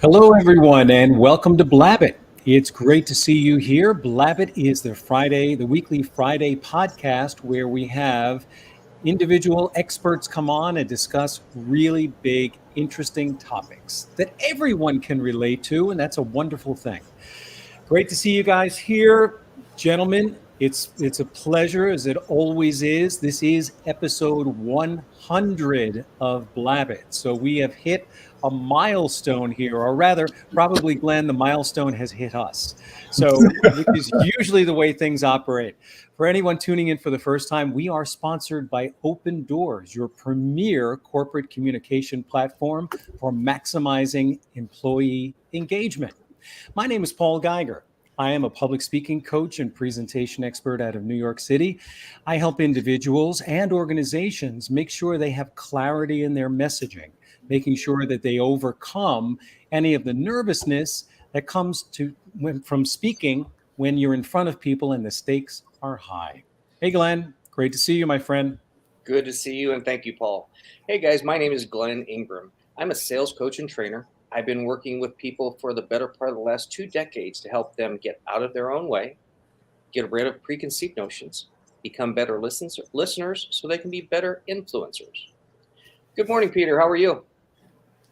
Hello, everyone, and welcome to Blabbit. It's great to see you here. Blabbit is the weekly Friday podcast where we have individual experts come on and discuss really big, interesting topics that everyone can relate to, and that's a wonderful thing. Great to see you guys here, gentlemen. It's a pleasure, as it always is. This is episode 100 of Blabbit. So we have hit a milestone here, or rather, probably Glenn, the milestone has hit us. So, which is usually the way things operate. For anyone tuning in for the first time, we are sponsored by Open Doors, your premier corporate communication platform for maximizing employee engagement. My name is Paul Geiger. I am a public speaking coach and presentation expert out of New York City. I help individuals and organizations make sure they have clarity in their messaging, making sure that they overcome any of the nervousness that comes from speaking when you're in front of people and the stakes are high. Hey, Glenn, great to see you, my friend. Good to see you, and thank you, Paul. Hey, guys, my name is Glenn Ingram. I'm a sales coach and trainer. I've been working with people for the better part of the last 2 decades to help them get out of their own way, get rid of preconceived notions, become better listeners so they can be better influencers. Good morning, Peter. How are you?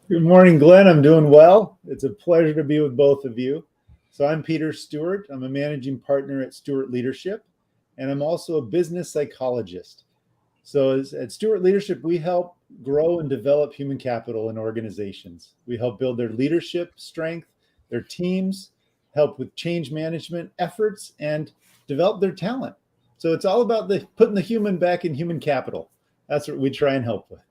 Good morning, Glenn. I'm doing well. It's a pleasure to be with both of you. So I'm Peter Stewart. I'm a managing partner at Stewart Leadership, and I'm also a business psychologist. So at Stewart Leadership, we help grow and develop human capital in organizations. We help build their leadership strength, their teams, help with change management efforts, and develop their talent. So it's all about putting the human back in human capital. That's what we try and help with.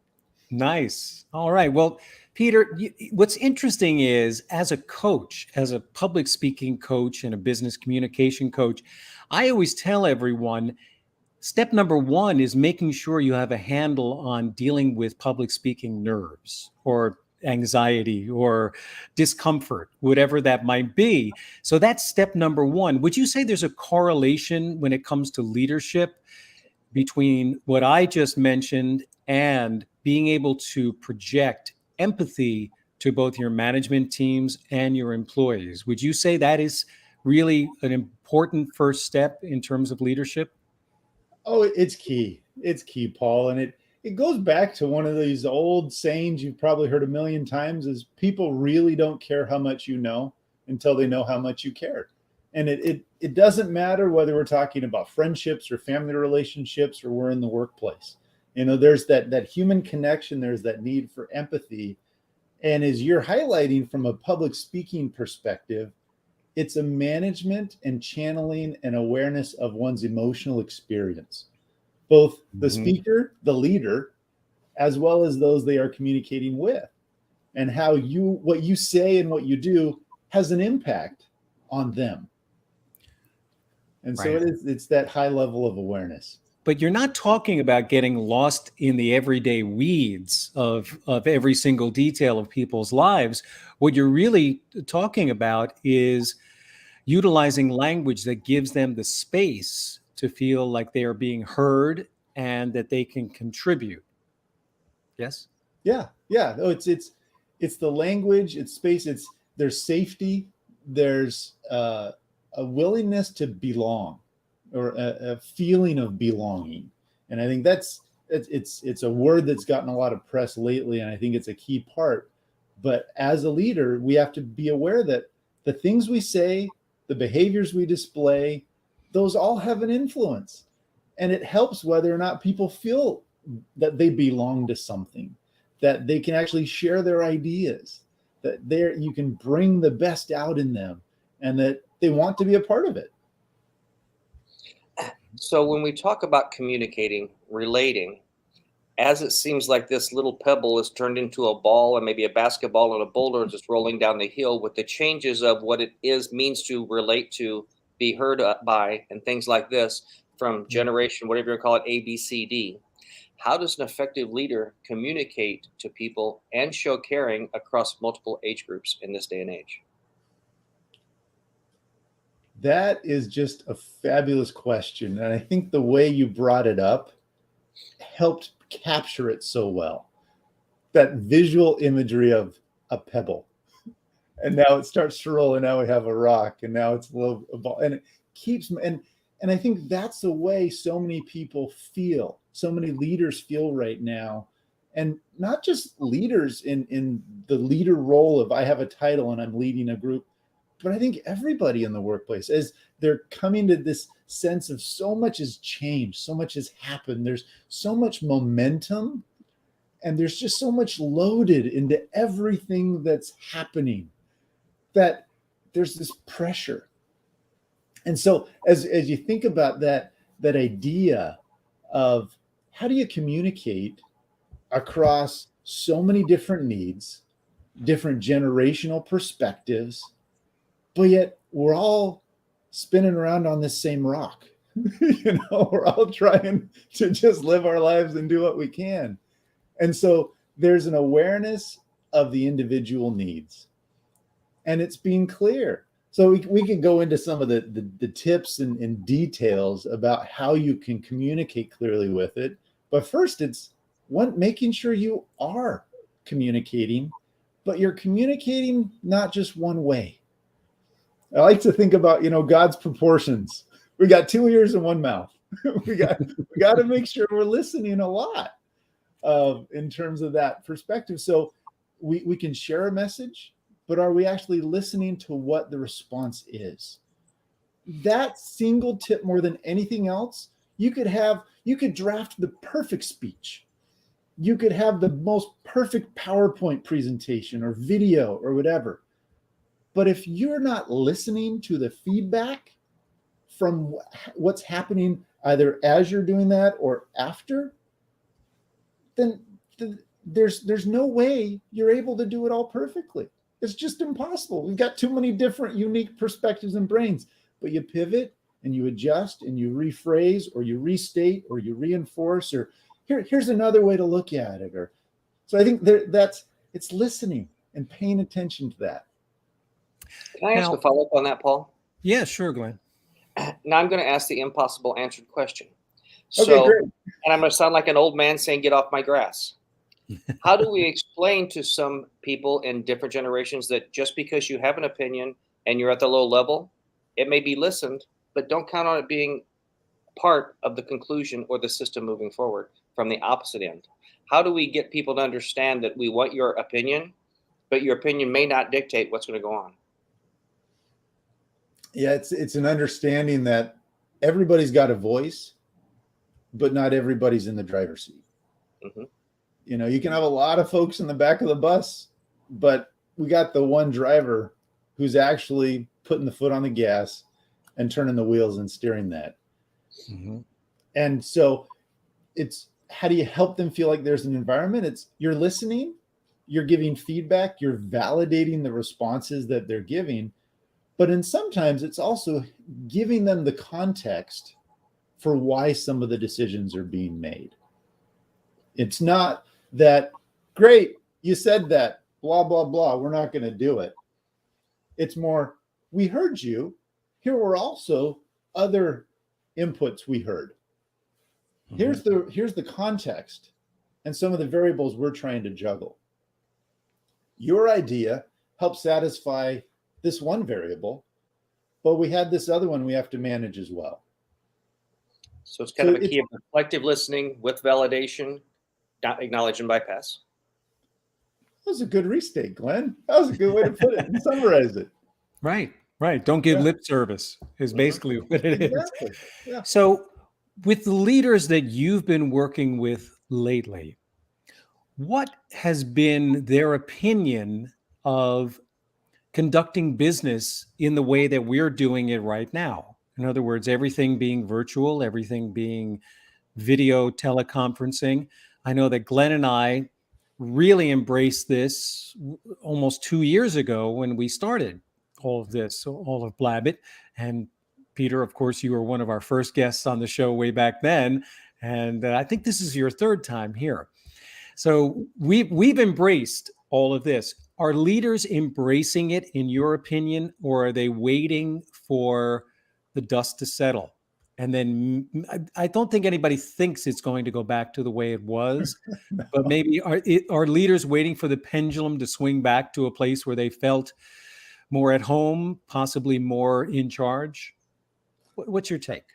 Nice. All right. Well, Peter, what's interesting is as a coach, as a public speaking coach and a business communication coach, I always tell everyone step number one is making sure you have a handle on dealing with public speaking nerves or anxiety or discomfort, whatever that might be. So that's step number one. Would you say there's a correlation when it comes to leadership between what I just mentioned and being able to project empathy to both your management teams and your employees? Would you say that is really an important first step in terms of leadership? Oh, it's key. It's key, Paul. And it goes back to one of these old sayings you've probably heard a million times is people really don't care how much you know until they know how much you care. And it doesn't matter whether we're talking about friendships or family relationships or we're in the workplace. There's that human connection, there's that need for empathy. And as you're highlighting from a public speaking perspective, it's a management and channeling and awareness of one's emotional experience, both the speaker, the leader, as well as those they are communicating with, and how what you say and what you do has an impact on them. And so it's that high level of awareness. But you're not talking about getting lost in the everyday weeds of every single detail of people's lives. What you're really talking about is utilizing language that gives them the space to feel like they are being heard and that they can contribute. Yes? Yeah. No, it's the language, it's space, there's safety, there's a willingness to belong, or a feeling of belonging. And I think it's a word that's gotten a lot of press lately, and I think it's a key part. But as a leader, we have to be aware that the things we say, the behaviors we display, those all have an influence. And it helps whether or not people feel that they belong to something, that they can actually share their ideas, that you can bring the best out in them, and that they want to be a part of it. So when we talk about communicating, relating, as it seems like this little pebble is turned into a ball and maybe a basketball and a boulder just rolling down the hill with the changes of what it means to relate to, be heard by, and things like this from generation, whatever you call it, A, B, C, D. How does an effective leader communicate to people and show caring across multiple age groups in this day and age? That is just a fabulous question. And I think the way you brought it up helped capture it so well. That visual imagery of a pebble. And now it starts to roll, and now we have a rock, and now it's a ball, and it keeps, and I think that's the way so many people feel, so many leaders feel right now. And not just leaders in the leader role of I have a title and I'm leading a group, but I think everybody in the workplace, as they're coming to this sense of so much has changed, so much has happened, there's so much momentum, and there's just so much loaded into everything that's happening that there's this pressure. And so as you think about that idea of how do you communicate across so many different needs, different generational perspectives, but yet we're all spinning around on this same rock. We're all trying to just live our lives and do what we can. And so there's an awareness of the individual needs, and it's being clear. So we can go into some of the tips and details about how you can communicate clearly with it. But first, it's making sure you are communicating, but you're communicating not just one way. I like to think about, God's proportions. We got 2 ears and 1 mouth. we got to make sure we're listening a lot in terms of that perspective. So we can share a message, but are we actually listening to what the response is? That single tip, more than anything else, you could draft the perfect speech. You could have the most perfect PowerPoint presentation or video or whatever. But if you're not listening to the feedback from what's happening either as you're doing that or after, then there's no way you're able to do it all perfectly. It's just impossible. We've got too many different unique perspectives and brains. But you pivot and you adjust and you rephrase or you restate or you reinforce, or here's another way to look at it. Or so I think it's listening and paying attention to that. Can I ask a follow-up on that, Paul? Yeah, sure, Glenn. Now I'm going to ask the impossible answered question. Okay, great. And I'm going to sound like an old man saying, get off my grass. How do we explain to some people in different generations that just because you have an opinion and you're at the low level, it may be listened, but don't count on it being part of the conclusion or the system moving forward from the opposite end? How do we get people to understand that we want your opinion, but your opinion may not dictate what's going to go on? Yeah, it's an understanding that everybody's got a voice, but not everybody's in the driver's seat. Mm-hmm. You can have a lot of folks in the back of the bus, but we got the one driver who's actually putting the foot on the gas and turning the wheels and steering that. Mm-hmm. And so it's, how do you help them feel like there's an environment? It's you're listening, you're giving feedback, you're validating the responses that they're giving. But sometimes it's also giving them the context for why some of the decisions are being made. It's not that, great, you said that, blah, blah, blah, we're not going to do it. It's more, we heard you. Here were also other inputs we heard. Mm-hmm. Here's the context and some of the variables we're trying to juggle. Your idea helps satisfy this one variable, but we had this other one we have to manage as well. So it's kind of a key of reflective listening with validation, not acknowledge and bypass. That was a good restate, Glenn. That was a good way to put it and summarize it. Right. Don't give lip service is basically what it is. Yeah. So with the leaders that you've been working with lately, what has been their opinion of conducting business in the way that we're doing it right now? In other words, everything being virtual, everything being video teleconferencing. I know that Glenn and I really embraced this almost 2 years ago when we started all of this, all of Blabbit. And Peter, of course, you were one of our first guests on the show way back then. And I think this is your third time here. So we've embraced all of this. Are leaders embracing it, in your opinion, or are they waiting for the dust to settle? And then I don't think anybody thinks it's going to go back to the way it was, no. But maybe are leaders waiting for the pendulum to swing back to a place where they felt more at home, possibly more in charge? What's your take?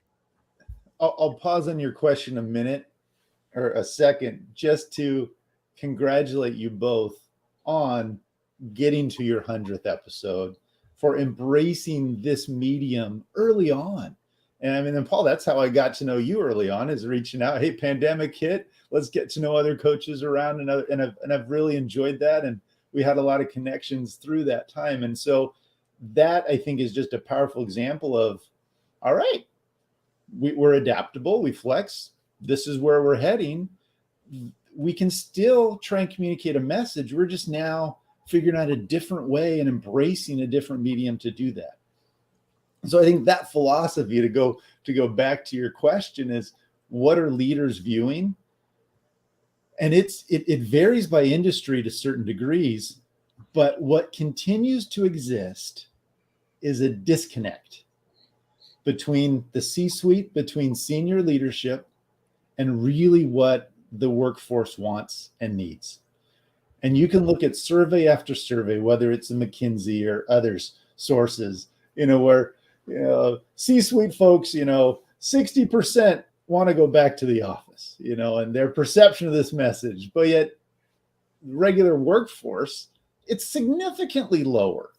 I'll pause on your question a minute or a second just to congratulate you both on getting to your 100th episode, for embracing this medium early on. And I mean, and Paul, that's how I got to know you early on, is reaching out. Hey, pandemic hit, let's get to know other coaches around, and I've really enjoyed that. And we had a lot of connections through that time. And so that, I think, is just a powerful example of, all right, we're adaptable, we flex. This is where we're heading. We can still try and communicate a message. We're just now figuring out a different way and embracing a different medium to do that. So I think that philosophy, to go back to your question, is what are leaders viewing? And it varies by industry to certain degrees, but what continues to exist is a disconnect between the C-suite, between senior leadership, and really what the workforce wants and needs. And you can look at survey after survey, whether it's a McKinsey or others sources, where C-suite folks, 60% want to go back to the office, and their perception of this message, but yet regular workforce, it's significantly lower,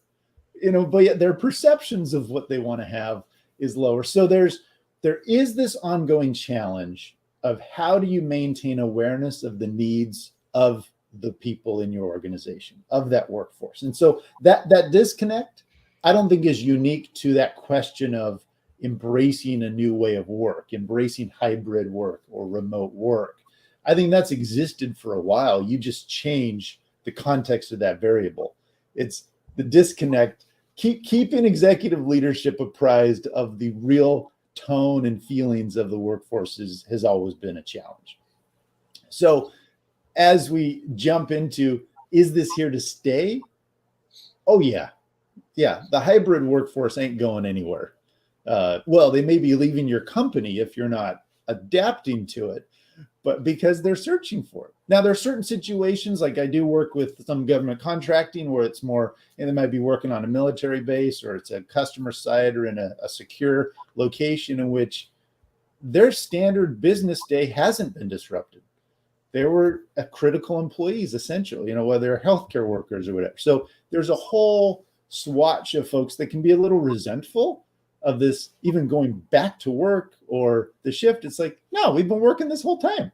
but yet their perceptions of what they want to have is lower. So there is this ongoing challenge of how do you maintain awareness of the needs of the people in your organization, of that workforce. And so that disconnect, I don't think is unique to that question of embracing a new way of work, embracing hybrid work or remote work. I think that's existed for a while. You just change the context of that variable. It's the disconnect. Keeping executive leadership apprised of the real tone and feelings of the workforce has always been a challenge. So as we jump into, is this here to stay? Oh, yeah. Yeah, the hybrid workforce ain't going anywhere. Well, they may be leaving your company if you're not adapting to it, but because they're searching for it. Now, there are certain situations, like I do work with some government contracting where it's more, and they might be working on a military base, or it's a customer site, or in a secure location in which their standard business day hasn't been disrupted. They were critical employees, essentially, whether they're healthcare workers or whatever. So there's a whole swatch of folks that can be a little resentful of this, even going back to work or the shift. It's like, no, we've been working this whole time.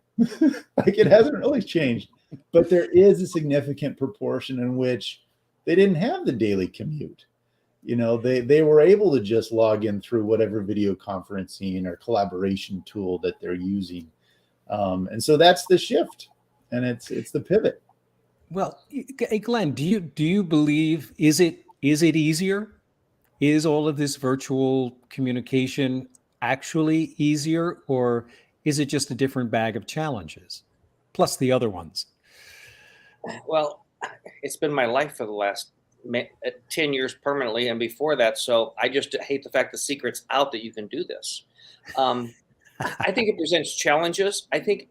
Like, it hasn't really changed. But there is a significant proportion in which they didn't have the daily commute. They were able to just log in through whatever video conferencing or collaboration tool that they're using. And so that's the shift, and it's the pivot. Well, Glenn, do you believe, is it easier? Is all of this virtual communication actually easier, or is it just a different bag of challenges, plus the other ones? Well, it's been my life for the last 10 years permanently, and before that. So I just hate the fact the secret's out that you can do this. I think it presents challenges. I think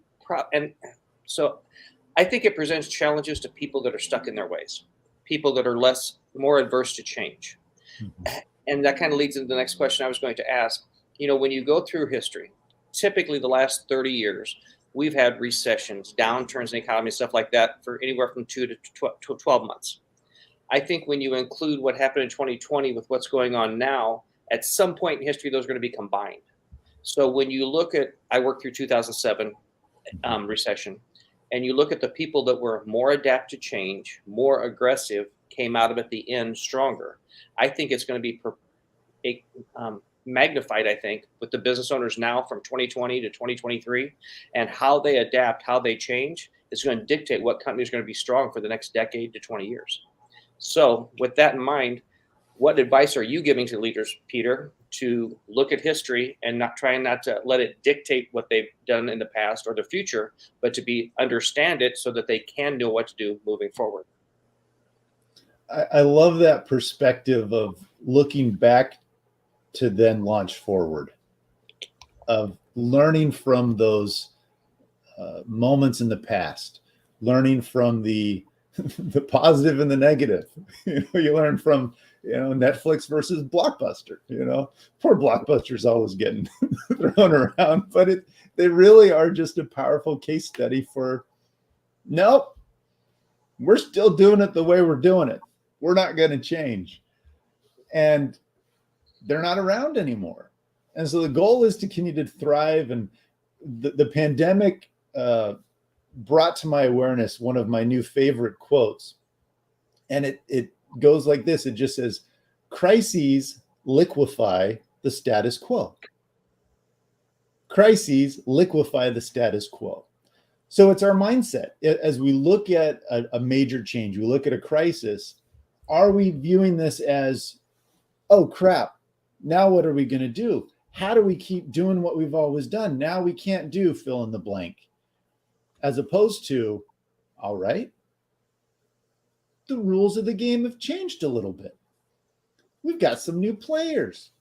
it presents challenges to people that are stuck in their ways, people that are more adverse to change. Mm-hmm. And that kind of leads into the next question I was going to ask. When you go through history, typically the last 30 years, we've had recessions, downturns in the economy, stuff like that, for anywhere from 2 to 12 months. I think when you include what happened in 2020 with what's going on now, at some point in history, those are going to be combined. So when you look at, I worked through 2007 recession, and you look at the people that were more adapt to change, more aggressive, came out of it at the end stronger. I think it's going to be magnified, I think, with the business owners now from 2020 to 2023, and how they adapt, how they change is going to dictate what company is going to be strong for the next decade to 20 years. So with that in mind, what advice are you giving to leaders, Peter, to look at history and not to let it dictate what they've done in the past or the future, but to understand it so that they can know what to do moving forward? I love that perspective of looking back to then launch forward, of learning from those moments in the past, learning from the positive and the negative. You learn from Netflix versus Blockbuster, poor Blockbuster's always getting thrown around, but they really are just a powerful case study for, nope, we're still doing it the way we're doing it. We're not going to change. And they're not around anymore. And so the goal is to continue to thrive. And the pandemic brought to my awareness one of my new favorite quotes. And it goes like this. It just says, crises liquefy the status quo. Crises liquefy the status quo. So it's our mindset. As we look at a major change, we look at a crisis, are we viewing this as, oh crap, now what are we going to do? How do we keep doing what we've always done? Now we can't do fill in the blank. As opposed to, all right, the rules of the game have changed a little bit. We've got some new players.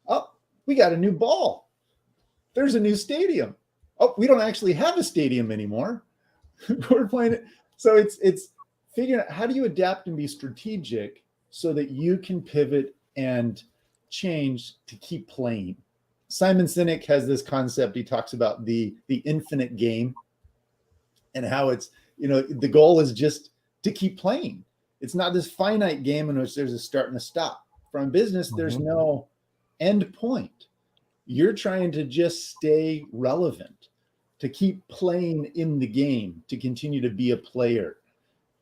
Oh, we got a new ball. There's a new stadium. Oh, we don't actually have a stadium anymore. We're playing it. So it's figuring out, how do you adapt and be strategic so that you can pivot and change to keep playing. Simon Sinek has this concept. He talks about the infinite game and how it's, the goal is just to keep playing. It's not this finite game in which there's a start and a stop. From business, there's no end point. You're trying to just stay relevant, to keep playing in the game, to continue to be a player.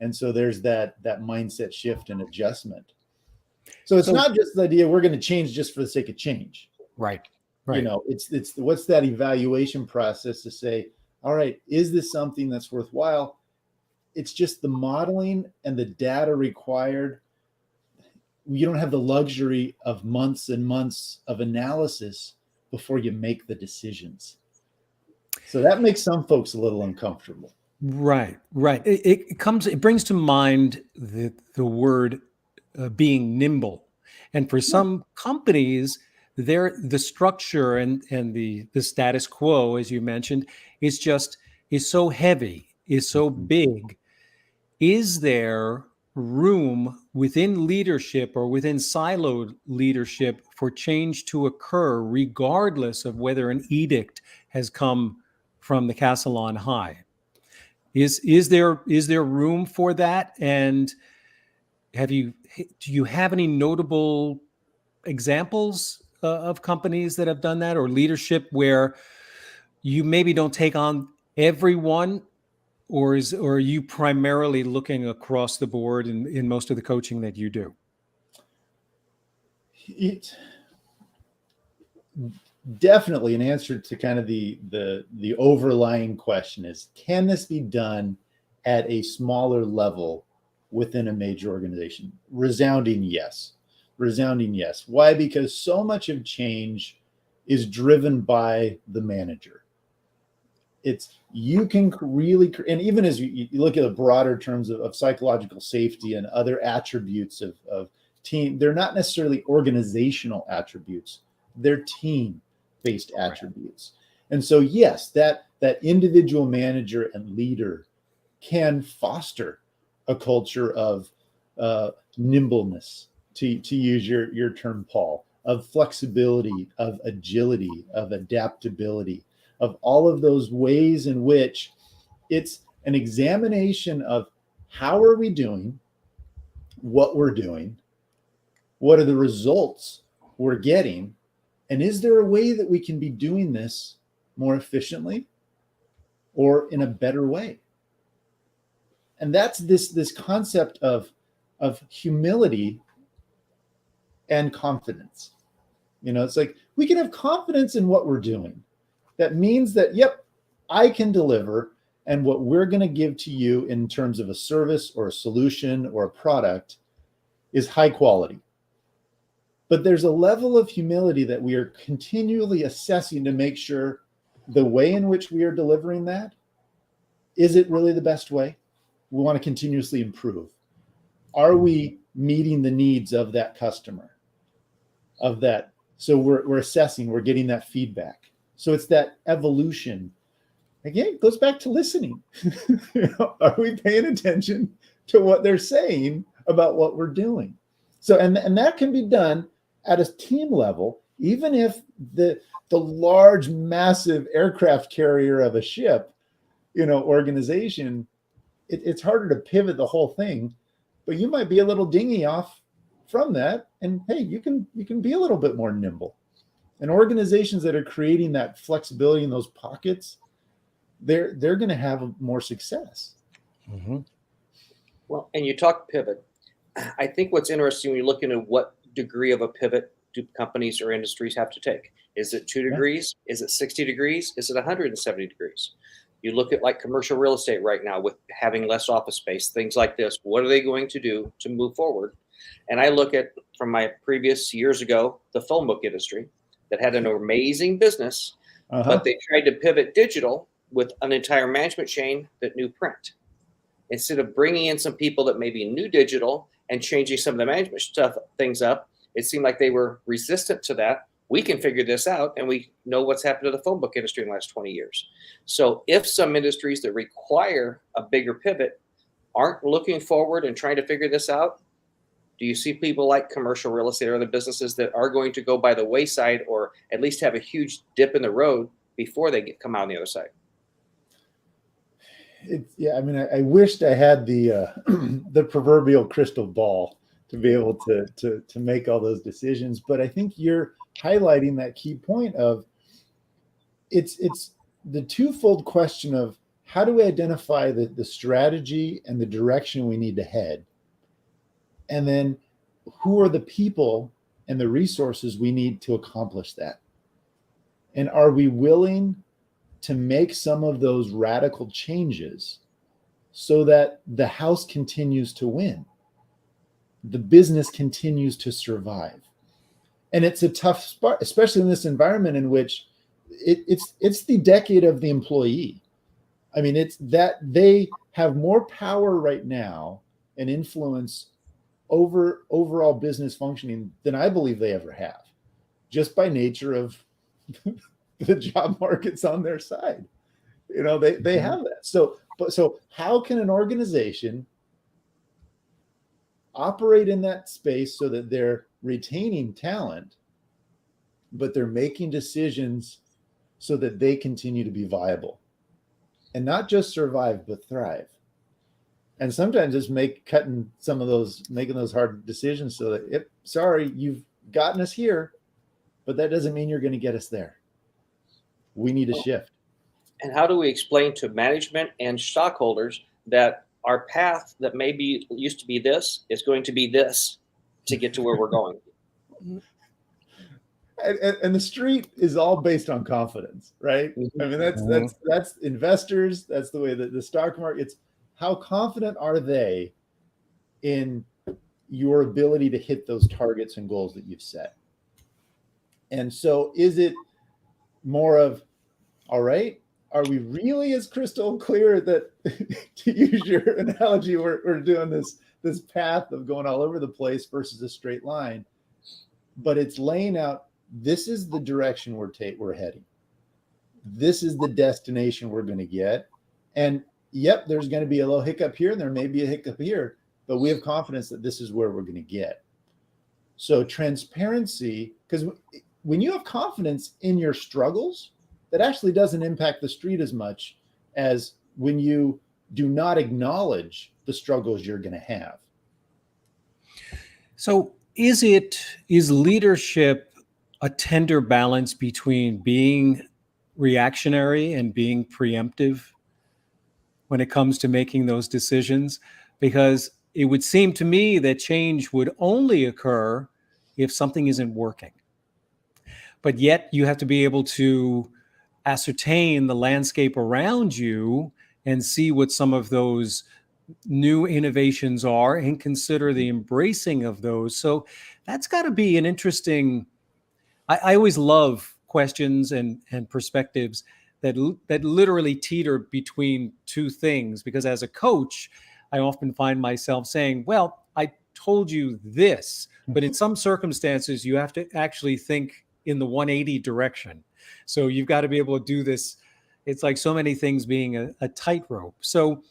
And so there's that mindset shift and adjustment. So it's not just the idea we're going to change just for the sake of change. Right. It's what's that evaluation process to say, all right, is this something that's worthwhile? It's just the modeling and the data required. You don't have the luxury of months and months of analysis before you make the decisions. So that makes some folks a little uncomfortable. Right. It brings to mind the word being nimble. And for some companies, the structure and the status quo, as you mentioned, is so heavy, is so big. Is there room within leadership or within siloed leadership for change to occur, regardless of whether an edict has come from the castle on high? Is there room for that? And do you have any notable examples of companies that have done that, or leadership where you maybe don't take on everyone, or are you primarily looking across the board in most of the coaching that you do? It definitely an answer to kind of the overlying question is, can this be done at a smaller level within a major organization? Resounding yes. Why? Because so much of change is driven by the manager. You can really, and even as you look at the broader terms of psychological safety and other attributes of team, they're not necessarily organizational attributes, they're team-based attributes. And so, yes, that individual manager and leader can foster a culture of nimbleness, to use your term, Paul, of flexibility, of agility, of adaptability, of all of those ways in which it's an examination of how are we doing, what we're doing, what are the results we're getting, and is there a way that we can be doing this more efficiently or in a better way? And that's this concept of humility and confidence. It's like we can have confidence in what we're doing. That means that, yep, I can deliver, and what we're going to give to you in terms of a service or a solution or a product is high quality. But there's a level of humility that we are continually assessing to make sure the way in which we are delivering that, is it really the best way? We want to continuously improve. Are we meeting the needs of that customer? So we're assessing, we're getting that feedback. So it's that evolution. Again, it goes back to listening. Are we paying attention to what they're saying about what we're doing? So, and that can be done at a team level, even if the large, massive aircraft carrier of a ship, organization, it's harder to pivot the whole thing, but you might be a little dingy off from that. And hey, you can be a little bit more nimble. And organizations that are creating that flexibility in those pockets, they're going to have more success. Mm-hmm. Well, and you talk pivot. I think what's interesting when you're looking at what degree of a pivot do companies or industries have to take. Is it 2 degrees? Is it 60 degrees? Is it 170 degrees? You look at like commercial real estate right now with having less office space, things like this. What are they going to do to move forward? And I look at, from my previous years ago, the phone book industry that had an amazing business, but they tried to pivot digital with an entire management chain that knew print. Instead of bringing in some people that maybe knew digital and changing some of the management things up, it seemed like they were resistant to that. We can figure this out, and we know what's happened to the phone book industry in the last 20 years. So if some industries that require a bigger pivot aren't looking forward and trying to figure this out, do you see people like commercial real estate or other businesses that are going to go by the wayside or at least have a huge dip in the road before they come out on the other side? I mean, I wished I had the the proverbial crystal ball to be able to make all those decisions. But I think you're highlighting that key point of it's the twofold question of how do we identify the strategy and the direction we need to head? And then who are the people and the resources we need to accomplish that? And are we willing to make some of those radical changes so that the house continues to win, the business continues to survive? And it's a tough spot, especially in this environment in which it's the decade of the employee. I mean, it's that they have more power right now and influence over overall business functioning than I believe they ever have, just by nature of the job market's on their side. They have that. So how can an organization operate in that space so that they're retaining talent, but they're making decisions so that they continue to be viable and not just survive, but thrive? And sometimes it's making those hard decisions so that sorry, you've gotten us here, but that doesn't mean you're going to get us there. We need to shift. And how do we explain to management and stockholders that our path that maybe used to be this is going to be this to get to where we're going? And the street is all based on confidence, right? I mean, that's investors. That's the way that the stock market. It's how confident are they in your ability to hit those targets and goals that you've set? And so is it more of, all right, are we really as crystal clear that, to use your analogy, we're doing this path of going all over the place versus a straight line, but it's laying out, this is the direction we're heading. This is the destination we're going to get. And yep, there's going to be a little hiccup here and there may be a hiccup here, but we have confidence that this is where we're going to get. So transparency, because when you have confidence in your struggles, that actually doesn't impact the street as much as when you do not acknowledge the struggles you're going to have. So is leadership a tender balance between being reactionary and being preemptive when it comes to making those decisions? Because it would seem to me that change would only occur if something isn't working. But yet you have to be able to ascertain the landscape around you and see what some of those new innovations are and consider the embracing of those. So that's got to be an interesting, I always love questions and perspectives that literally teeter between two things, because as a coach, I often find myself saying, well, I told you this, but in some circumstances, you have to actually think in the 180 direction. So you've got to be able to do this. It's like so many things being a tightrope. So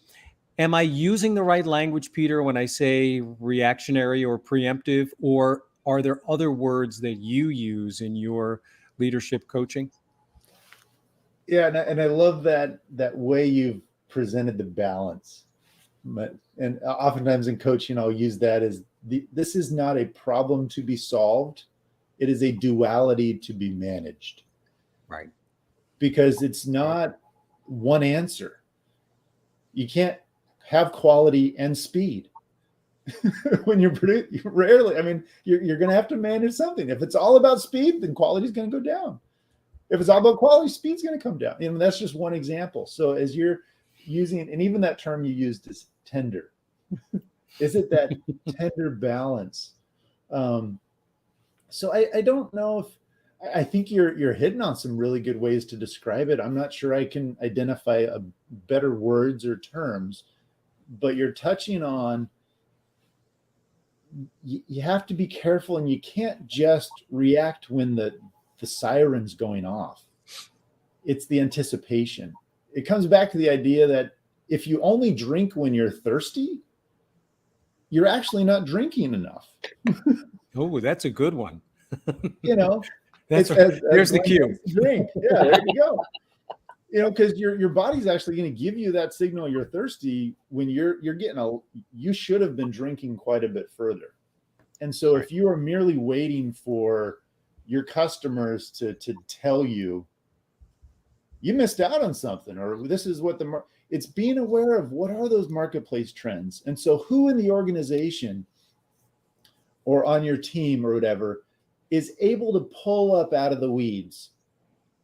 Am I using the right language, Peter, when I say reactionary or preemptive, or are there other words that you use in your leadership coaching? Yeah, and I love that way you've presented the balance. And oftentimes in coaching, I'll use that as this is not a problem to be solved. It is a duality to be managed. Right. Because it's not one answer. You can't have quality and speed. When you're rarely, I mean, you're going to have to manage something. If it's all about speed, then quality is going to go down. If it's all about quality, speed's going to come down. That's just one example. So as you're using, and even that term you used is tender. Is it that tender balance? So I don't know if, I think you're hitting on some really good ways to describe it. I'm not sure I can identify better words or terms, but you're touching on, you have to be careful, and you can't just react when the siren's going off. It's the anticipation. It comes back to the idea that if you only drink when you're thirsty, you're actually not drinking enough. Oh, that's a good one. That's there's the cue. Drink. Yeah, there you go. Because your body's actually going to give you that signal you're thirsty when you're getting you should have been drinking quite a bit further. And so if you are merely waiting for your customers to tell you, you missed out on something, or this is what it's being aware of what are those marketplace trends. And so who in the organization or on your team or whatever is able to pull up out of the weeds.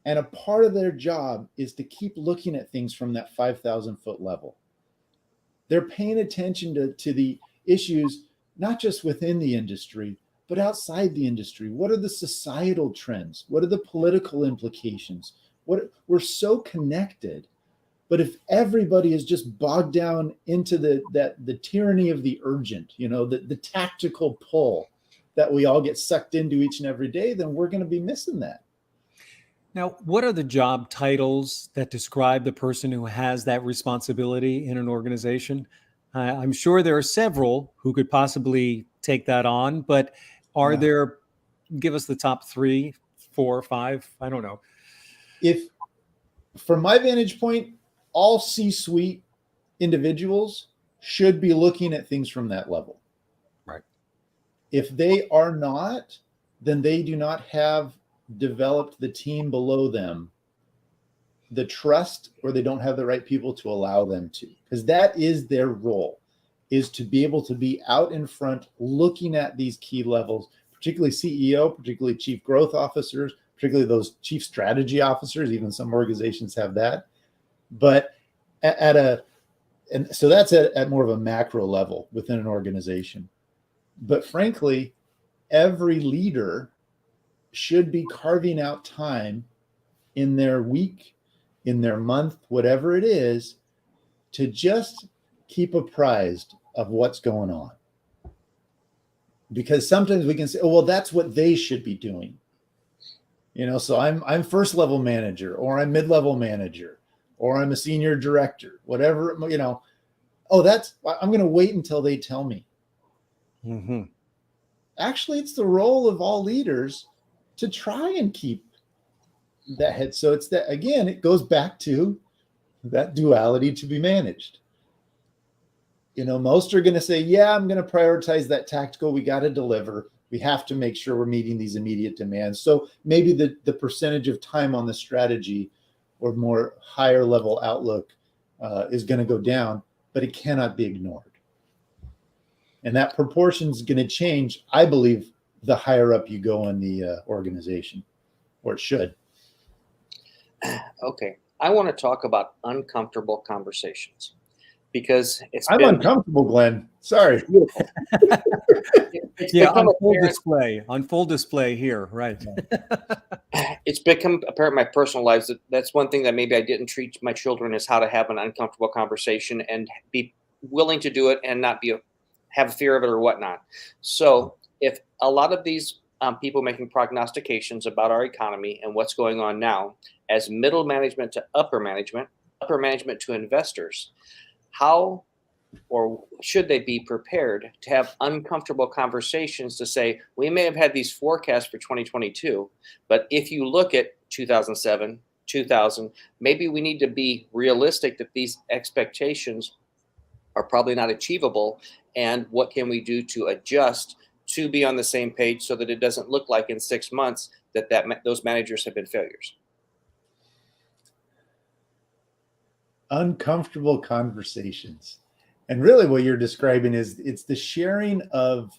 And a part of their job is to keep looking at things from that 5,000 foot level. They're paying attention to the issues, not just within the industry, but outside the industry. What are the societal trends? What are the political implications? We're so connected. But if everybody is just bogged down into the tyranny of the urgent, the tactical pull that we all get sucked into each and every day, then we're going to be missing that. Now, what are the job titles that describe the person who has that responsibility in an organization? I'm sure there are several who could possibly take that on, but are there, give us the top 3, 4, 5, I don't know. If, from my vantage point, all C-suite individuals should be looking at things from that level. Right. If they are not, then they do not have developed the team below them the trust, or they don't have the right people to allow them to, because that is their role, is to be able to be out in front looking at these key levels, particularly CEO, particularly chief growth officers, particularly those chief strategy officers. Even some organizations have that, but and so that's at more of a macro level within an organization. But frankly, every leader should be carving out time in their week, in their month, whatever it is, to just keep apprised of what's going on. Because sometimes we can say, oh, well, that's what they should be doing. So I'm first level manager, or I'm mid-level manager, or I'm a senior director, whatever, I'm going to wait until they tell me. Mm-hmm. Actually, it's the role of all leaders to try and keep that head. So it's that, again, it goes back to that duality to be managed. Most are going to say, yeah, I'm going to prioritize that tactical. We got to deliver. We have to make sure we're meeting these immediate demands. So maybe the percentage of time on the strategy or more higher level outlook is going to go down, but it cannot be ignored. And that proportion is going to change, I believe, the higher up you go in the organization, or it should. Okay. I want to talk about uncomfortable conversations, because I'm uncomfortable, Glenn. Sorry. Yeah, on full display here, right? It's become apparent in my personal lives that's one thing that maybe I didn't teach my children, is how to have an uncomfortable conversation and be willing to do it and not have fear of it or whatnot. So if a lot of these people making prognostications about our economy and what's going on now, as middle management to upper management to investors, how or should they be prepared to have uncomfortable conversations to say, we may have had these forecasts for 2022, but if you look at 2007, 2000, maybe we need to be realistic that these expectations are probably not achievable, and what can we do to adjust to be on the same page so that it doesn't look like in 6 months that those managers have been failures. Uncomfortable conversations. And really what you're describing is it's the sharing of,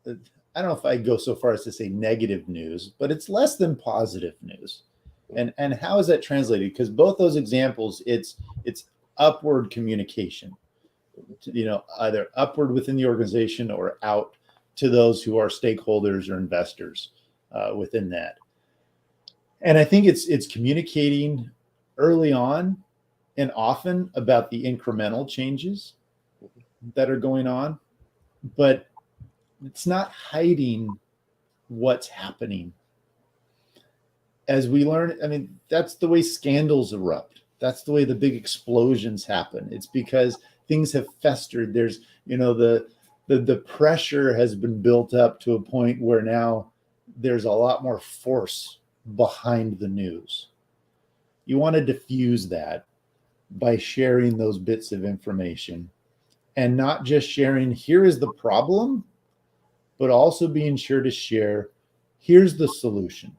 I don't know if I'd go so far as to say negative news, but it's less than positive news. And how is that translated? Because both those examples, it's upward communication, either upward within the organization or out to those who are stakeholders or investors within that. And I think it's communicating early on and often about the incremental changes that are going on, but it's not hiding what's happening. As we learn, I mean, that's the way scandals erupt. That's the way the big explosions happen. It's because things have festered. There's, the pressure has been built up to a point where now there's a lot more force behind the news. You want to diffuse that by sharing those bits of information, and not just sharing, here is the problem, but also being sure to share, here's the solution.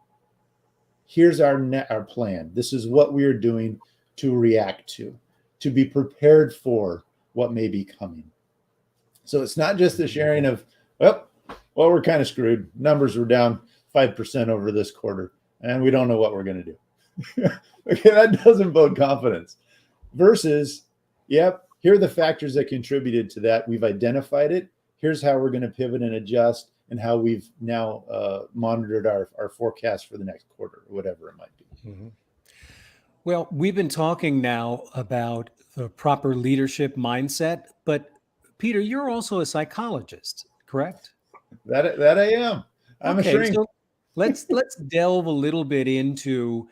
Here's our plan. This is what we are doing to react to be prepared for what may be coming. So it's not just the sharing of, well, we're kind of screwed. Numbers were down 5% over this quarter, and we don't know what we're going to do. Okay, that doesn't bode confidence. Versus, yep, here are the factors that contributed to that. We've identified it. Here's how we're going to pivot and adjust, and how we've now monitored our forecast for the next quarter, or whatever it might be. Mm-hmm. Well, we've been talking now about the proper leadership mindset, but Peter, you're also a psychologist, correct? That I am. I'm a shrink. So let's delve a little bit into,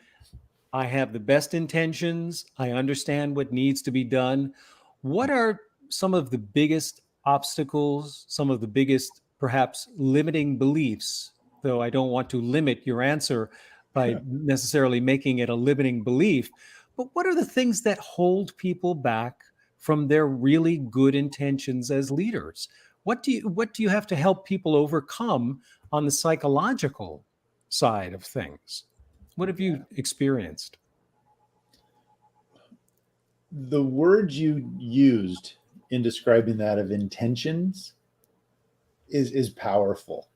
I have the best intentions. I understand what needs to be done. What are some of the biggest obstacles, some of the biggest, perhaps, limiting beliefs, though I don't want to limit your answer by necessarily making it a limiting belief, but what are the things that hold people back from their really good intentions as leaders? What do you have to help people overcome on the psychological side of things? What have you experienced? The word you used in describing that of intentions is powerful.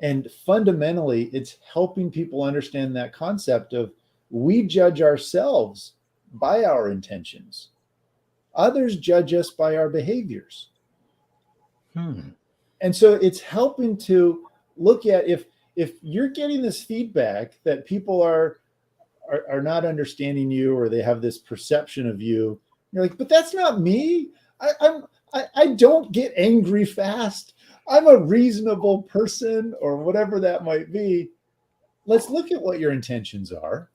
And fundamentally, it's helping people understand that concept of, we judge ourselves by our intentions. Others judge us by our behaviors. And so it's helping to look at, if you're getting this feedback that people are not understanding you, or they have this perception of you, you're like, but that's not me. I don't get angry fast. I'm a reasonable person, or whatever that might be. Let's look at what your intentions are.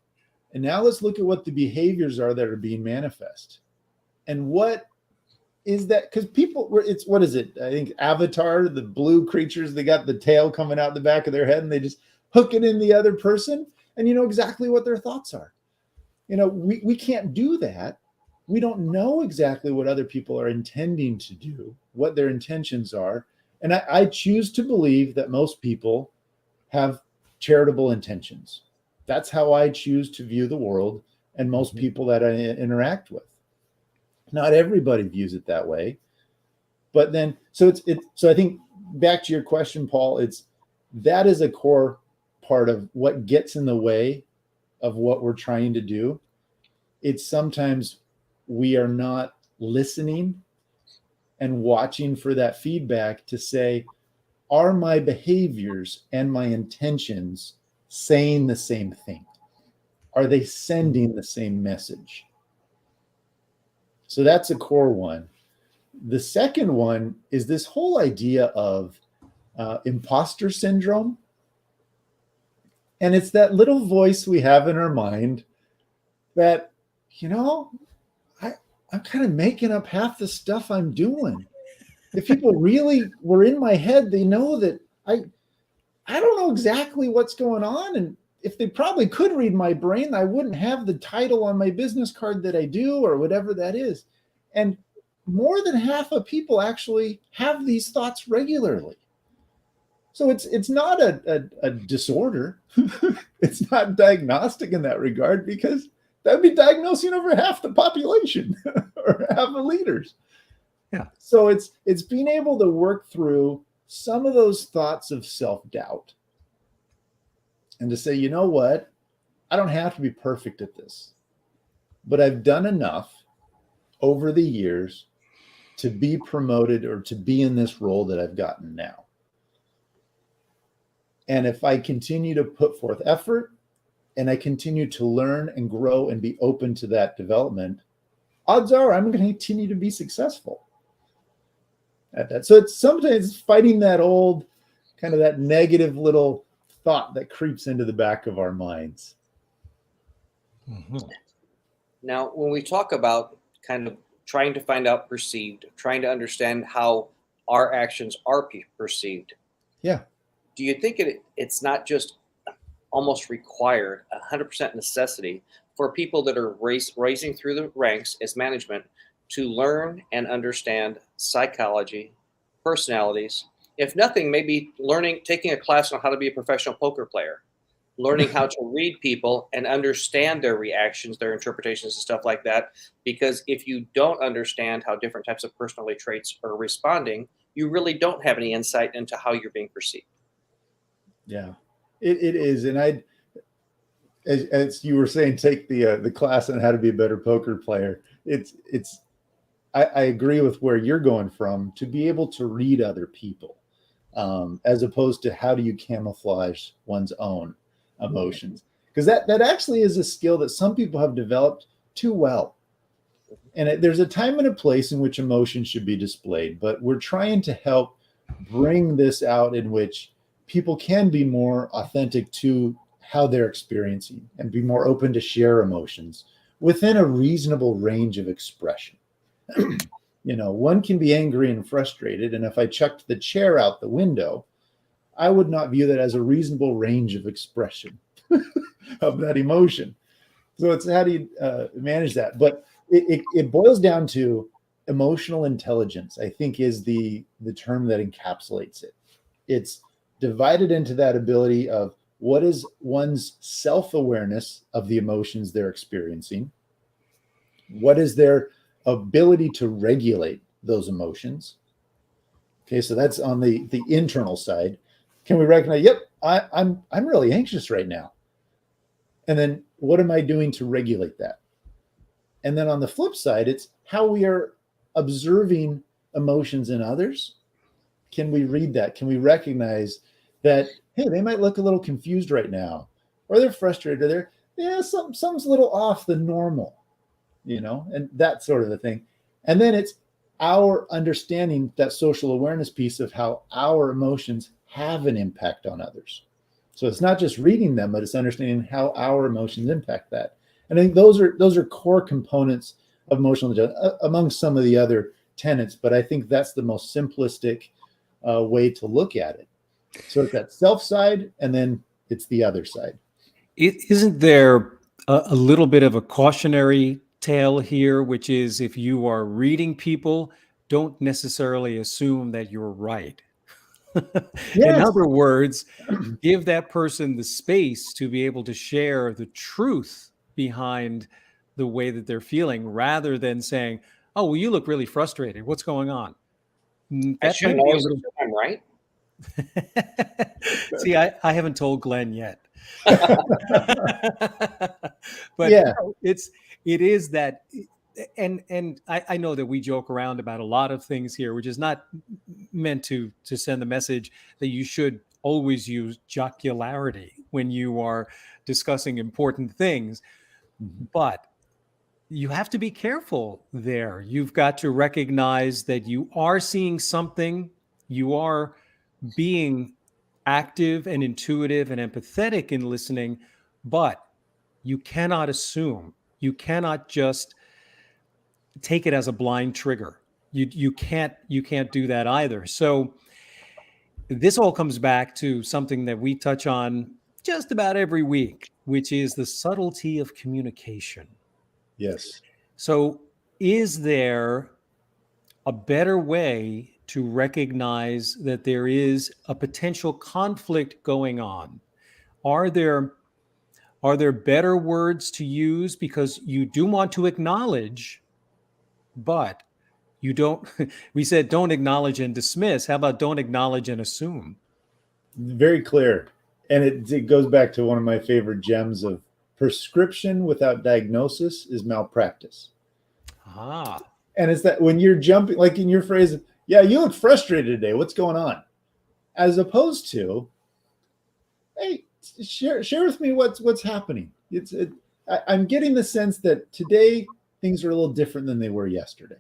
And now let's look at what the behaviors are that are being manifest. And what is that? Because people, what is it? I think Avatar, the blue creatures, they got the tail coming out the back of their head, and they just hook it in the other person, and you know exactly what their thoughts are. We can't do that. We don't know exactly what other people are intending to do, what their intentions are. And I choose to believe that most people have charitable intentions. That's how I choose to view the world, and most people that I interact with. Not everybody views it that way. But then, so I think, back to your question, Paul, that is a core part of what gets in the way of what we're trying to do. It's sometimes we are not listening and watching for that feedback to say, are my behaviors and my intentions saying the same thing? Are they sending the same message? So that's a core one. The second one is this whole idea of imposter syndrome. And it's that little voice we have in our mind that, I'm kind of making up half the stuff I'm doing. If people really were in my head, they know that I don't know exactly what's going on. And if they probably could read my brain, I wouldn't have the title on my business card that I do or whatever that is. And more than half of people actually have these thoughts regularly. So it's not a disorder. It's not diagnostic in that regard, because that'd be diagnosing over half the population or half the leaders. Yeah. So it's being able to work through some of those thoughts of self-doubt and to say, you know what? I don't have to be perfect at this, but I've done enough over the years to be promoted or to be in this role that I've gotten now. And if I continue to put forth effort and I continue to learn and grow and be open to that development, odds are I'm going to continue to be successful at that. So it's sometimes fighting that old kind of that negative little thought that creeps into the back of our minds. Mm-hmm. Now, when we talk about kind of trying to find out perceived, trying to understand how our actions are perceived. Yeah. Do you think it's not just almost required, 100% necessity for people that are rising through the ranks as management to learn and understand psychology, personalities? If nothing, maybe taking a class on how to be a professional poker player, learning how to read people and understand their reactions, their interpretations and stuff like that. Because if you don't understand how different types of personality traits are responding, you really don't have any insight into how you're being perceived. Yeah, it is. And as you were saying, take the class on how to be a better poker player. I agree with where you're going from, to be able to read other people, as opposed to how do you camouflage one's own emotions, because that actually is a skill that some people have developed too well. And there's a time and a place in which emotions should be displayed, but we're trying to help bring this out in which people can be more authentic to how they're experiencing and be more open to share emotions within a reasonable range of expression. One can be angry and frustrated, and if I chucked the chair out the window, I would not view that as a reasonable range of expression of that emotion. So it's how do you manage that? But it boils down to emotional intelligence, I think, is the term that encapsulates it. It's divided into that ability of what is one's self-awareness of the emotions they're experiencing, what is their ability to regulate those emotions. Okay, so that's on the internal side. Can we recognize, yep, I'm really anxious right now, and then what am I doing to regulate that? And then on the flip side, it's how we are observing emotions in others. Can we read that? Can we recognize that, hey, they might look a little confused right now, or they're frustrated, or something's a little off the normal, and that sort of a thing. And then it's our understanding, that social awareness piece of how our emotions have an impact on others. So it's not just reading them, but it's understanding how our emotions impact that. And I think those are core components of emotional intelligence, among some of the other tenets. But I think that's the most simplistic way to look at it. So it's that self side, and then it's the other side. Isn't there a little bit of a cautionary tale here, which is if you are reading people, don't necessarily assume that you're right. Yes. In other words, give that person the space to be able to share the truth behind the way that they're feeling, rather than saying, oh, well, you look really frustrated. What's going on? I shouldn't always assume I'm right. See, I haven't told Glenn yet. But yeah, it is that, and I know that we joke around about a lot of things here, which is not meant to send the message that you should always use jocularity when you are discussing important things. But you have to be careful there. You've got to recognize that you are seeing something, you are being active and intuitive and empathetic in listening, but you cannot assume. You cannot just take it as a blind trigger. You can't do that either. So this all comes back to something that we touch on just about every week, which is the subtlety of communication. Yes. So is there a better way to recognize that there is a potential conflict going on? Are there better words to use? Because you do want to acknowledge, but you don't, we said don't acknowledge and dismiss. How about don't acknowledge and assume? Very clear. And it goes back to one of my favorite gems of prescription without diagnosis is malpractice. Ah. And it's that when you're jumping, like in your phrase, yeah, you look frustrated today. What's going on? As opposed to, hey, share with me what's happening. I'm getting the sense that today things are a little different than they were yesterday.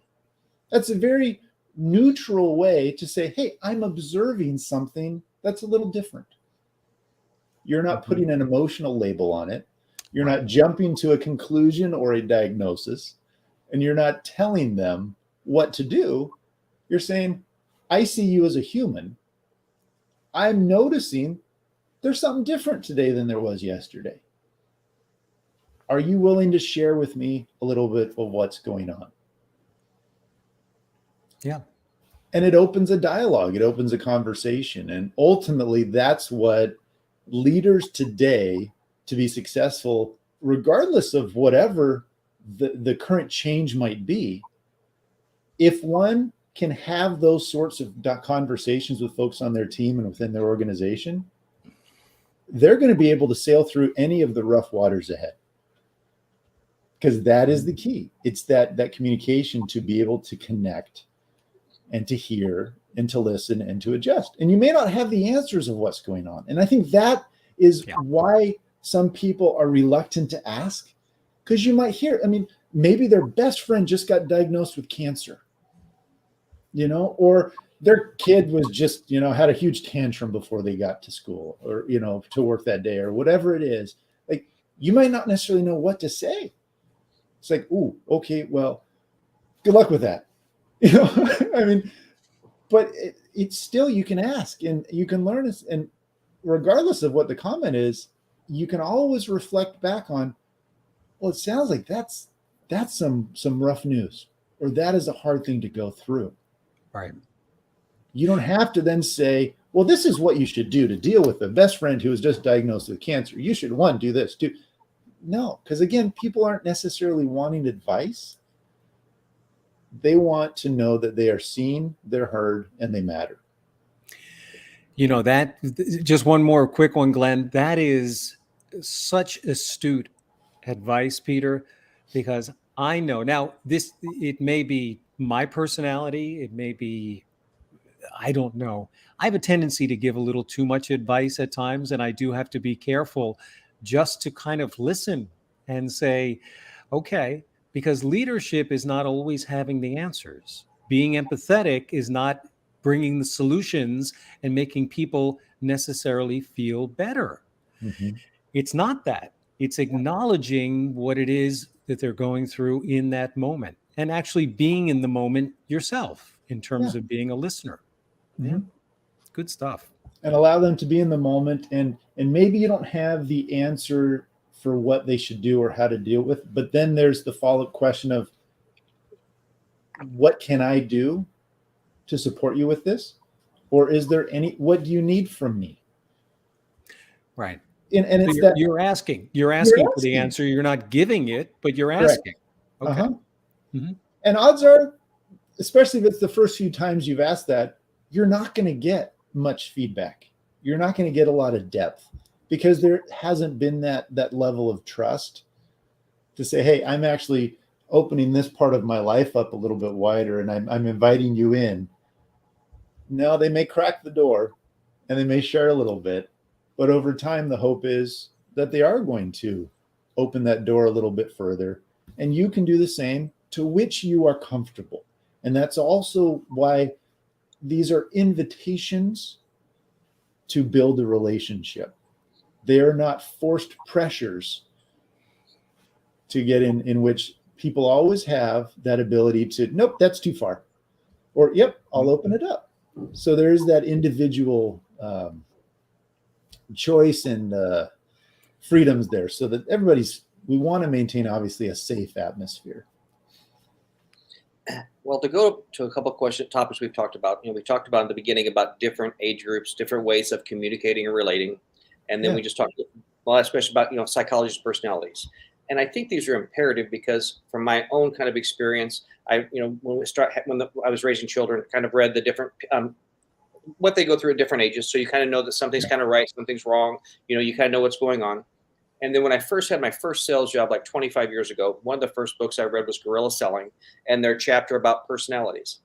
That's a very neutral way to say, hey, I'm observing something that's a little different. You're not putting an emotional label on it. You're not jumping to a conclusion or a diagnosis, and you're not telling them what to do. You're saying, I see you as a human. I'm noticing there's something different today than there was yesterday. Are you willing to share with me a little bit of what's going on? Yeah. And it opens a dialogue. It opens a conversation. And ultimately, that's what leaders today, to be successful, regardless of whatever the current change might be, if one can have those sorts of conversations with folks on their team and within their organization, they're going to be able to sail through any of the rough waters ahead. Because that is the key. It's that communication, to be able to connect and to hear and to listen and to adjust. And you may not have the answers of what's going on. And I think that is why some people are reluctant to ask, because you might hear, maybe their best friend just got diagnosed with cancer, or their kid was just, had a huge tantrum before they got to school or, to work that day or whatever it is. Like, you might not necessarily know what to say. It's like, ooh, okay, well, good luck with that. But it's still, you can ask and you can learn. And regardless of what the comment is, you can always reflect back on, well, it sounds like that's some rough news, or that is a hard thing to go through. Right. You don't have to then say, well, this is what you should do to deal with the best friend who was just diagnosed with cancer. You should, one, do this, two. No, because again, people aren't necessarily wanting advice. They want to know that they are seen, they're heard, and they matter. That, just one more quick one, Glenn. That is such astute advice, Peter, because I know now it may be my personality. It may be, I don't know. I have a tendency to give a little too much advice at times, and I do have to be careful just to kind of listen and say, okay, because leadership is not always having the answers. Being empathetic is not bringing the solutions and making people necessarily feel better. Mm-hmm. It's not that. It's acknowledging what it is that they're going through in that moment and actually being in the moment yourself in terms of being a listener. Mm-hmm. Yeah. Good stuff. And allow them to be in the moment. And maybe you don't have the answer for what they should do or how to deal with, but then there's the follow-up question of, what can I do to support you with this? Or is there what do you need from me? Right. And it's you're asking for the answer. You're not giving it, but you're asking. Correct. Okay. Mm-hmm. And odds are, especially if it's the first few times you've asked that, you're not going to get much feedback. You're not going to get a lot of depth, because there hasn't been that level of trust to say, hey, I'm actually opening this part of my life up a little bit wider, and I'm inviting you in. Now, they may crack the door and they may share a little bit, but over time, the hope is that they are going to open that door a little bit further, and you can do the same to which you are comfortable. And that's also why these are invitations to build a relationship. They are not forced pressures to get in which people always have that ability to, nope, that's too far. Or, yep, I'll open it up. So there's that individual choice and freedoms there, so that we want to maintain, obviously, a safe atmosphere. Well, to go to a couple of topics we've talked about, we talked about in the beginning about different age groups, different ways of communicating and relating. And then we just talked, especially about, psychology's personalities. And I think these are imperative because from my own kind of experience, when I was raising children, kind of read the different, what they go through at different ages. So you kind of know that something's kind of right, something's wrong. You kind of know what's going on. And then when I first had my first sales job, like 25 years ago, one of the first books I read was Guerrilla Selling and their chapter about personalities.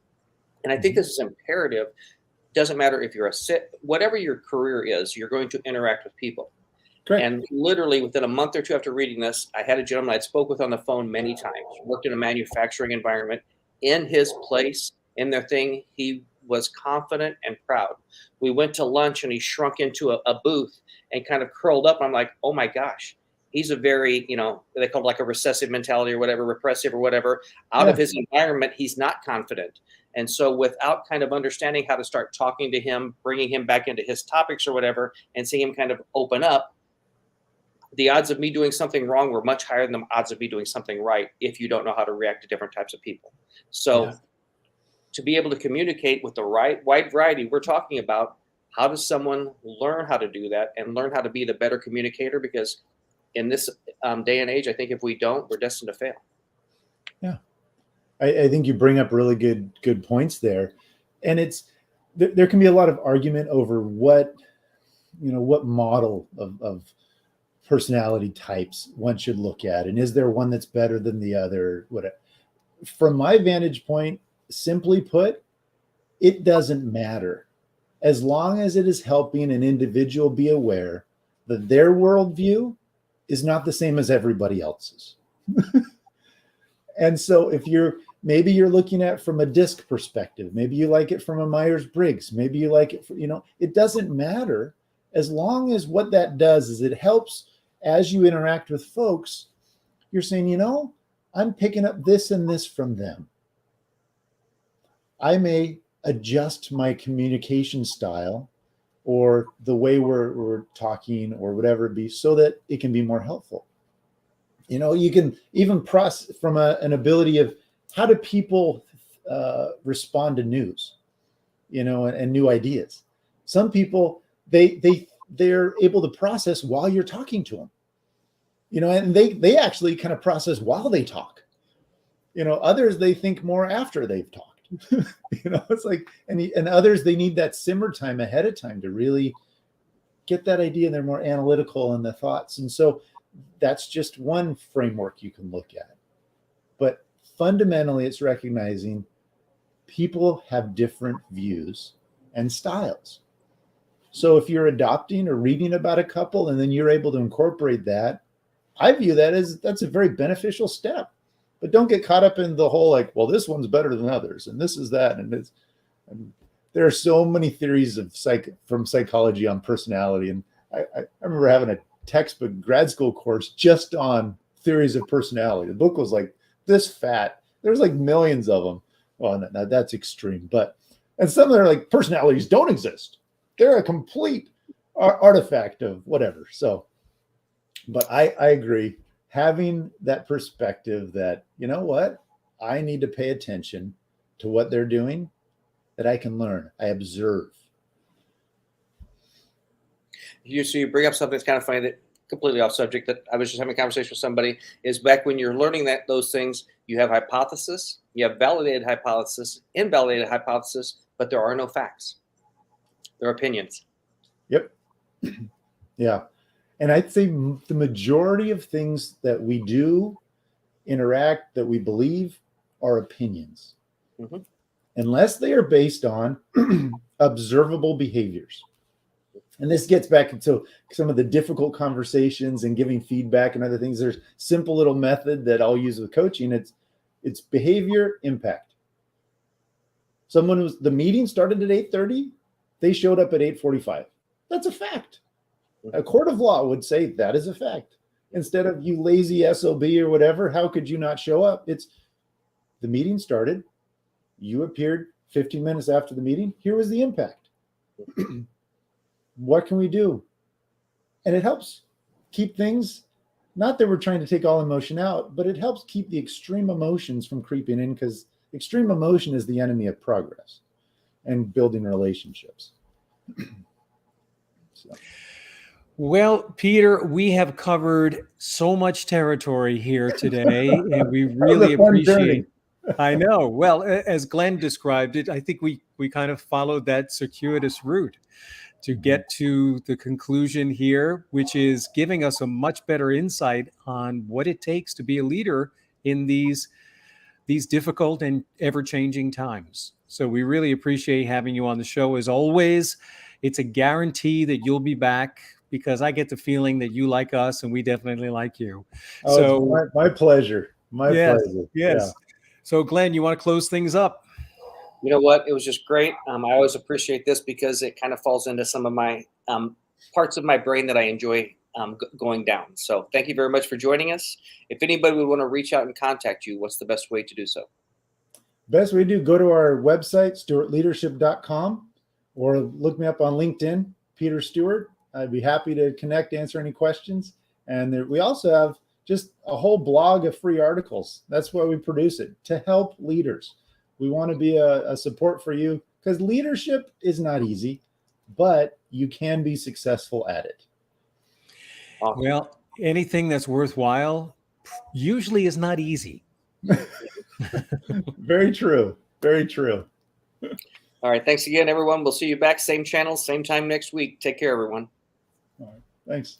And I think this is imperative. Doesn't matter if you're whatever your career is, you're going to interact with people. Correct. And literally within a month or two after reading this, I had a gentleman I'd spoke with on the phone many times, worked in a manufacturing environment. In his place, in their thing, he was confident and proud. We went to lunch and he shrunk into a booth and kind of curled up. I'm like, oh my gosh, he's a very, they call it like a recessive mentality or whatever, repressive or whatever. Out of his environment, he's not confident. And so without kind of understanding how to start talking to him, bringing him back into his topics or whatever, and seeing him kind of open up, the odds of me doing something wrong were much higher than the odds of me doing something right if you don't know how to react to different types of people. So to be able to communicate with the wide variety, we're talking about how does someone learn how to do that and learn how to be the better communicator? Because in this day and age, I think if we don't, we're destined to fail. Yeah. I think you bring up really good points there. And there can be a lot of argument over what model of personality types one should look at. And is there one that's better than the other? Whatever. From my vantage point, simply put, it doesn't matter. As long as it is helping an individual be aware that their worldview is not the same as everybody else's. And so if maybe you're looking at from a DISC perspective, maybe you like it from a Myers-Briggs, maybe you like it, it doesn't matter, as long as what that does is it helps as you interact with folks, you're saying, I'm picking up this and this from them. I may adjust my communication style or the way we're talking or whatever it be so that it can be more helpful. You can even process from an ability of how do people respond to news, and new ideas. Some people, they're able to process while you're talking to them, and they actually kind of process while they talk. Others, they think more after they've talked. It's like, and others, they need that simmer time ahead of time to really get that idea, and they're more analytical in the thoughts. And so that's just one framework you can look at. But fundamentally, it's recognizing people have different views and styles. So if you're adopting or reading about a couple and then you're able to incorporate that, I view that as that's a very beneficial step. But don't get caught up in the whole this one's better than others and this is that. And there are so many theories of from psychology on personality. And I remember having a textbook grad school course just on theories of personality. The book was like this fat. There's like millions of them. Well, no, that's extreme. And some of them are like personalities don't exist. They're a complete artifact of whatever. So, but I agree. Having that perspective that, I need to pay attention to what they're doing, that I can learn. I observe. You bring up something that's kind of funny, that completely off subject, that I was just having a conversation with somebody, is back when you're learning those things, you have hypothesis, you have validated hypothesis, invalidated hypothesis, but there are no facts. There are opinions. Yep. Yeah. And I'd say the majority of things that we do, interact, that we believe are opinions, unless they are based on observable behaviors. And this gets back into some of the difficult conversations and giving feedback and other things. There's a simple little method that I'll use with coaching. It's behavior impact. The meeting started at 8:30. They showed up at 8:45. That's a fact. A court of law would say that is a fact. Instead of you lazy SOB or whatever, how could you not show up? It's the meeting started. You appeared 15 minutes after the meeting. Here was the impact. What can we do? And it helps keep things, not that we're trying to take all emotion out, but it helps keep the extreme emotions from creeping in, because extreme emotion is the enemy of progress and building relationships. So. Well, Peter, we have covered so much territory here today, and we really appreciate. I know. Well, as Glenn described it, I think we kind of followed that circuitous route to get to the conclusion here, which is giving us a much better insight on what it takes to be a leader in these difficult and ever-changing times. So we really appreciate having you on the show. As always, it's a guarantee that you'll be back, because I get the feeling that you like us and we definitely like you. Oh, so it's my pleasure. My pleasure. Yes. Yeah. So Glenn, you want to close things up? You know what? It was just great. I always appreciate this because it kind of falls into some of my parts of my brain that I enjoy going down. So thank you very much for joining us. If anybody would want to reach out and contact you, what's the best way to do so? Best way to do, go to our website, stewartleadership.com, or look me up on LinkedIn, Peter Stewart. I'd be happy to connect, answer any questions. And we also have just a whole blog of free articles. That's why we produce it, to help leaders. We want to be a support for you, because leadership is not easy, but you can be successful at it. Awesome. Well, anything that's worthwhile usually is not easy. Very true. Very true. All right. Thanks again, everyone. We'll see you back. Same channel, same time next week. Take care, everyone. All right. Thanks.